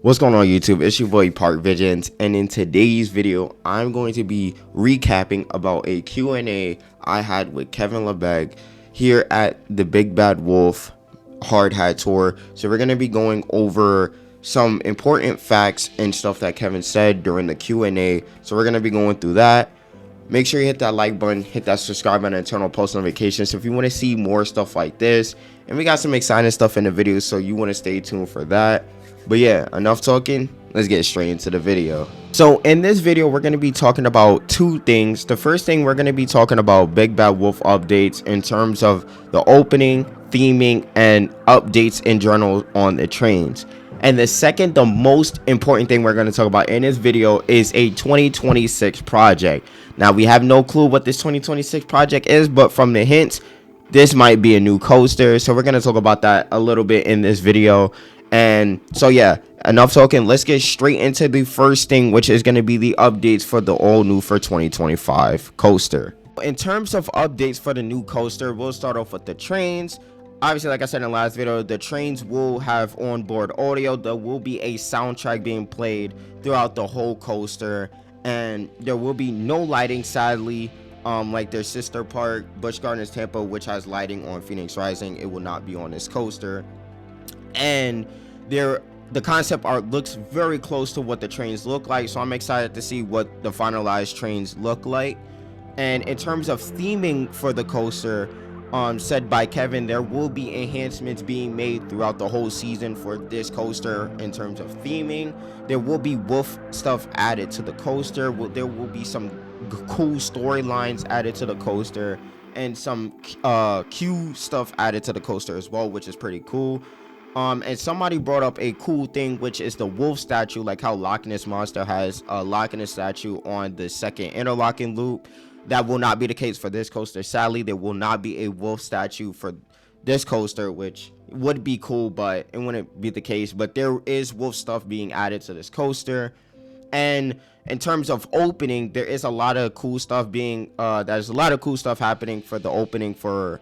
What's going on YouTube? It's your boy Park Visions, and in today's video I'm going to be recapping about a Q&A I had with Kevin Lembke here at the BigBadWolf Hard Hat Tour. So we're going to be going over some important facts and stuff that Kevin said during the Q&A. So we're going to be going through that. Make sure you hit that like button, hit that subscribe button, and turn on post notifications if you want to see more stuff like this. And we got some exciting stuff in the video, so you want to stay tuned for that. But yeah, enough talking. Let's get straight into the video. So in this video, we're going to be talking about two things. The first thing, we're going to be talking about BigBadWolf updates in terms of the opening, theming, and updates in general on the trains. And the second, the most important thing we're going to talk about in this video is a 2026 project. Now, we have no clue what this 2026 project is, but from the hints, this might be a new coaster. So we're going to talk about that a little bit in this video. And so yeah, enough talking. Let's get straight into the first thing, which is going to be the updates for the all new for 2025 coaster. In terms of updates for the new coaster, we'll start off with the trains. Obviously, like I said in the last video, the trains will have onboard audio. There will be a soundtrack being played throughout the whole coaster, and there will be no lighting, sadly. Like their sister park, BuschGardens Tampa, which has lighting on Phoenix Rising, it will not be on this coaster. And the concept art looks very close to what the trains look like, so I'm excited to see what the finalized trains look like. And in terms of theming for the coaster, said by Kevin, there will be enhancements being made throughout the whole season for this coaster. In terms of theming, there will be wolf stuff added to the coaster. There will be some cool storylines added to the coaster, and some Q stuff added to the coaster as well, which is pretty cool. And somebody brought up a cool thing, which is the wolf statue, like how Loch Ness Monster has a Loch Ness statue on the second interlocking loop. That will not be the case for this coaster. Sadly, there will not be a wolf statue for this coaster, which would be cool, but it wouldn't be the case. But there is wolf stuff being added to this coaster. And in terms of opening, there is a lot of cool stuff being there's a lot of cool stuff happening for the opening for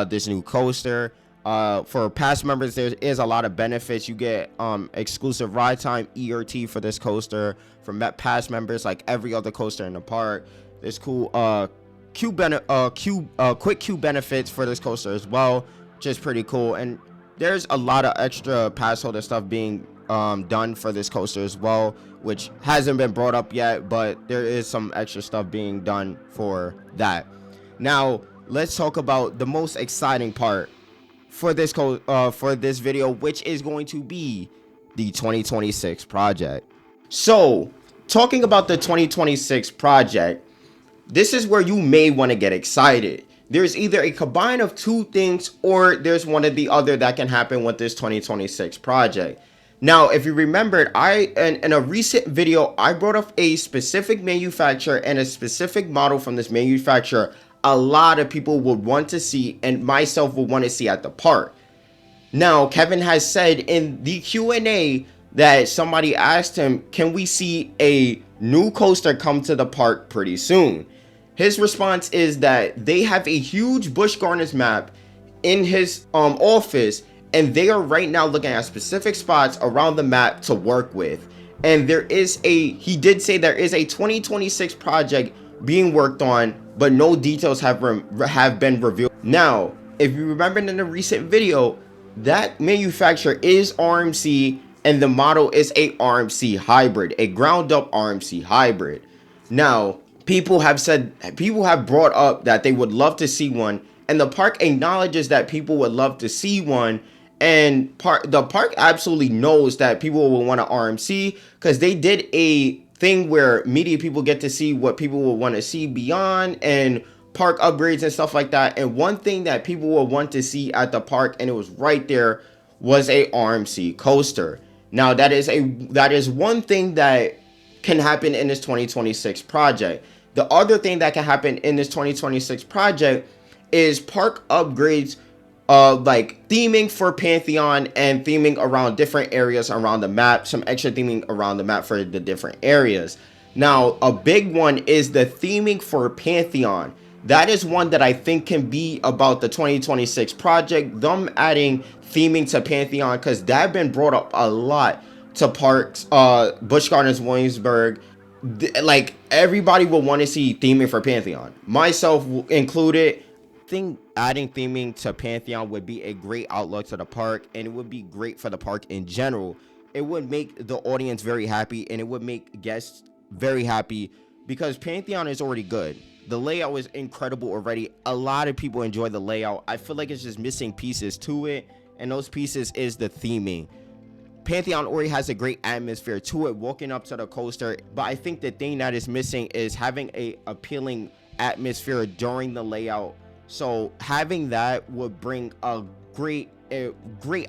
this new coaster. For past members, there is a lot of benefits. You get exclusive ride time, ERT, for this coaster. For past members, like every other coaster in the park, there's cool quick queue benefits for this coaster as well, which is pretty cool. And there's a lot of extra pass holder stuff being done for this coaster as well, which hasn't been brought up yet, but there is some extra stuff being done for that. Now let's talk about the most exciting part for this video, which is going to be the 2026 project. So talking about the 2026 project, this is where you may want to get excited. There's either a combine of two things, or there's one or the other that can happen with this 2026 project. Now, if you remembered, in a recent video, I brought up a specific manufacturer and a specific model from this manufacturer a lot of people would want to see, and myself would want to see at the park. Now, Kevin has said in the Q&A that somebody asked him, can we see a new coaster come to the park pretty soon? His response is that they have a huge BuschGardens map in his office, and they are right now looking at specific spots around the map to work with. And he did say there is a 2026 project being worked on, but no details have been revealed. Now, if you remember in the recent video, that manufacturer is RMC, and the model is a RMC hybrid, a ground up RMC hybrid. Now, people have brought up that they would love to see one, and the park acknowledges that people would love to see one. And the park absolutely knows that people will want an RMC, because they did a thing where media people get to see what people will want to see beyond, and park upgrades and stuff like that. And one thing that people will want to see at the park, and it was right there, was a RMC coaster. Now that is one thing that can happen in this 2026 project. The other thing that can happen in this 2026 project is park upgrades, like theming for Pantheon and theming around different areas around the map, some extra theming around the map for the different areas. Now, a big one is the theming for Pantheon. That is one that I think can be about the 2026 project, them adding theming to Pantheon, because that has been brought up a lot. to parks, Busch Gardens, Williamsburg, like everybody will want to see theming for Pantheon, myself included. I think adding theming to Pantheon would be a great outlook to the park, and it would be great for the park in general. It would make the audience very happy, and it would make guests very happy because Pantheon is already good. The layout is incredible already. A lot of people enjoy the layout. I feel like it's just missing pieces to it, and those pieces is the theming. Pantheon already has a great atmosphere to it walking up to the coaster, but I think the thing that is missing is having a appealing atmosphere during the layout. So having that would bring a great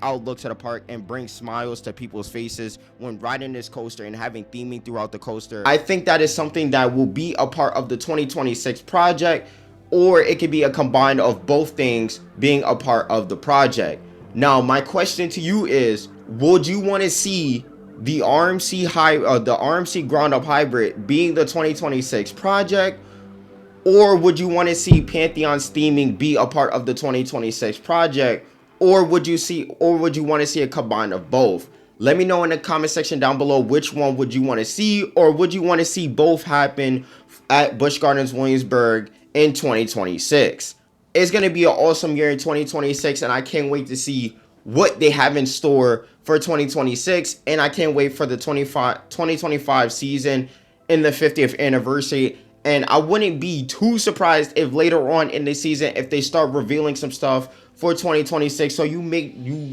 outlook to the park and bring smiles to people's faces when riding this coaster and having theming throughout the coaster. I think that is something that will be a part of the 2026 project, or it could be a combine of both things being a part of the project. Now, my question to you is, would you want to see the RMC ground up hybrid being the 2026 project, or would you want to see Pantheon's theming be a part of the 2026 project, or would you want to see a combine of both? Let me know in the comment section down below which one would you want to see, or would you want to see both happen at Busch Gardens Williamsburg in 2026? It's going to be an awesome year in 2026, and I can't wait to see what they have in store for 2026, and I can't wait for the 2025 season in the 50th anniversary. And I wouldn't be too surprised if later on in the season, if they start revealing some stuff for 2026. So you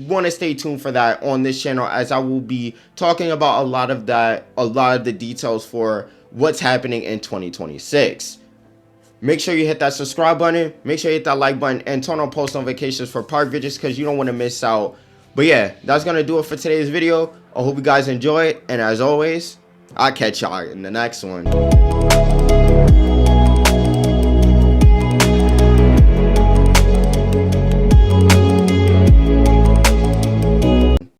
want to stay tuned for that on this channel, as I will be talking about a lot of the details for what's happening in 2026. Make sure you hit that subscribe button, make sure you hit that like button, and turn on post notifications for park videos because you don't want to miss out. But yeah, that's going to do it for today's video. I hope you guys enjoy it, and as always, I'll catch y'all in the next one.